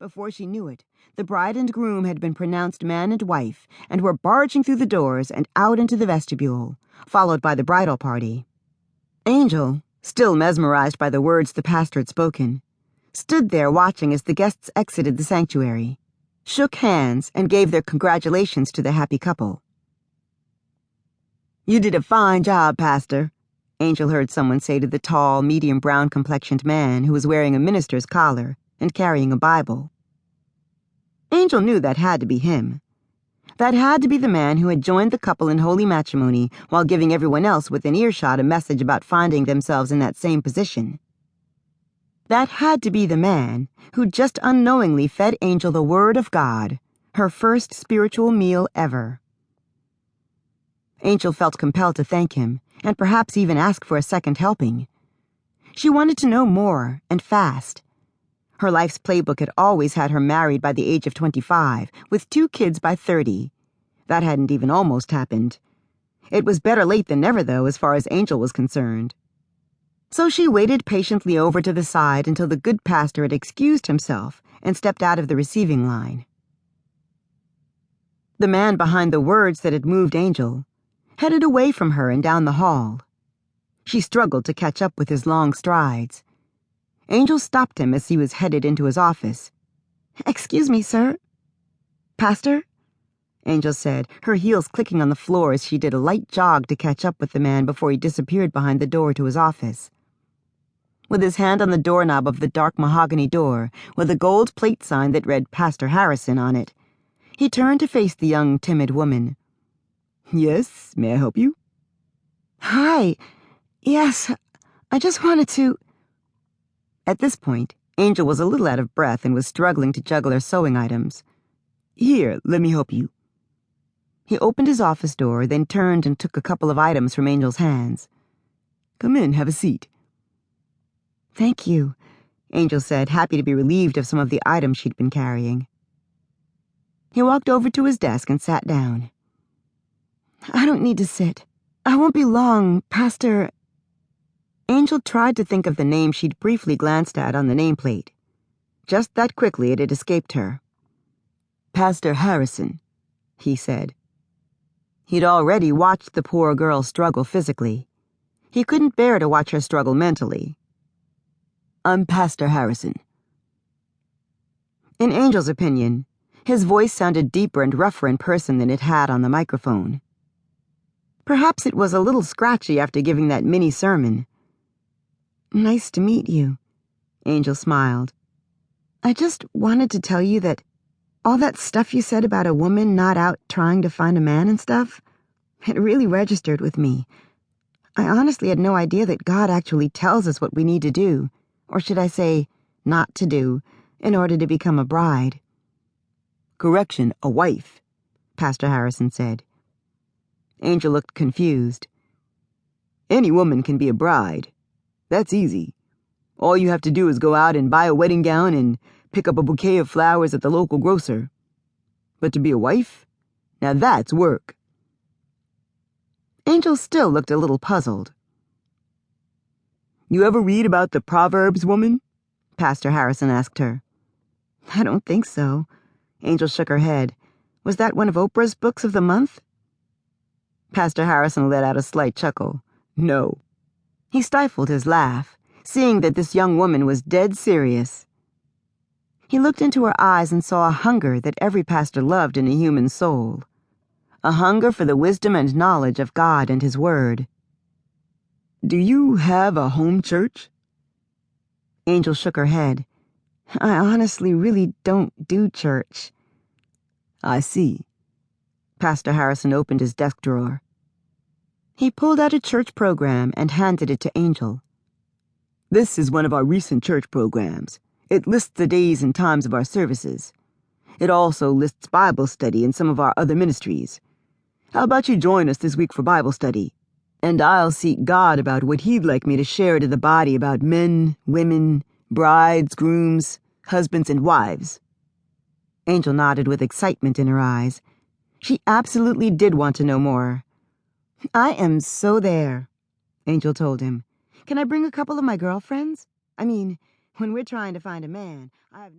Before she knew it, the bride and groom had been pronounced man and wife and were barging through the doors and out into the vestibule, followed by the bridal party. Angel, still mesmerized by the words the pastor had spoken, stood there watching as the guests exited the sanctuary, shook hands, and gave their congratulations to the happy couple. "You did a fine job, Pastor," Angel heard someone say to the tall, medium brown-complexioned man who was wearing a minister's collar and carrying a Bible. Angel knew that had to be him. That had to be the man who had joined the couple in holy matrimony while giving everyone else within earshot a message about finding themselves in that same position. That had to be the man who just unknowingly fed Angel the Word of God, her first spiritual meal ever. Angel felt compelled to thank him, and perhaps even ask for a second helping. She wanted to know more, and fast. Her life's playbook had always had her married by the age of 25, with 2 kids by 30. That hadn't even almost happened. It was better late than never, though, as far as Angel was concerned. So she waited patiently over to the side until the good pastor had excused himself and stepped out of the receiving line. The man behind the words that had moved Angel headed away from her and down the hall. She struggled to catch up with his long strides. Angel stopped him as he was headed into his office. "Excuse me, sir." "Pastor?" Angel said, her heels clicking on the floor as she did a light jog to catch up with the man before he disappeared behind the door to his office. With his hand on the doorknob of the dark mahogany door, with a gold plate sign that read Pastor Harrison on it, he turned to face the young, timid woman. "Yes, may I help you?" "Hi. Yes, I just wanted to—" At this point, Angel was a little out of breath and was struggling to juggle her sewing items. "Here, let me help you." He opened his office door, then turned and took a couple of items from Angel's hands. "Come in, have a seat." "Thank you," Angel said, happy to be relieved of some of the items she'd been carrying. He walked over to his desk and sat down. "I don't need to sit. I won't be long, Pastor—" Angel tried to think of the name she'd briefly glanced at on the nameplate. Just that quickly it had escaped her. "Pastor Harrison," he said. He'd already watched the poor girl struggle physically. He couldn't bear to watch her struggle mentally. "I'm Pastor Harrison." In Angel's opinion, his voice sounded deeper and rougher in person than it had on the microphone. Perhaps it was a little scratchy after giving that mini-sermon. "Nice to meet you," Angel smiled. "I just wanted to tell you that all that stuff you said about a woman not out trying to find a man and stuff, it really registered with me. I honestly had no idea that God actually tells us what we need to do, or should I say, not to do, in order to become a bride." "Correction, a wife," Pastor Harrison said. Angel looked confused. "Any woman can be a bride. That's easy. All you have to do is go out and buy a wedding gown and pick up a bouquet of flowers at the local grocer. But to be a wife? Now that's work." Angel still looked a little puzzled. "You ever read about the Proverbs woman?" Pastor Harrison asked her. "I don't think so." Angel shook her head. "Was that one of Oprah's books of the month?" Pastor Harrison let out a slight chuckle. "No." He stifled his laugh, seeing that this young woman was dead serious. He looked into her eyes and saw a hunger that every pastor loved in a human soul. A hunger for the wisdom and knowledge of God and His Word. "Do you have a home church?" Angel shook her head. "I honestly really don't do church." "I see." Pastor Harrison opened his desk drawer. He pulled out a church program and handed it to Angel. "This is one of our recent church programs. It lists the days and times of our services. It also lists Bible study and some of our other ministries. How about you join us this week for Bible study? And I'll seek God about what He'd like me to share to the body about men, women, brides, grooms, husbands, and wives." Angel nodded with excitement in her eyes. She absolutely did want to know more. "I am so there," Angel told him. "Can I bring a couple of my girlfriends? I mean, when we're trying to find a man, I have no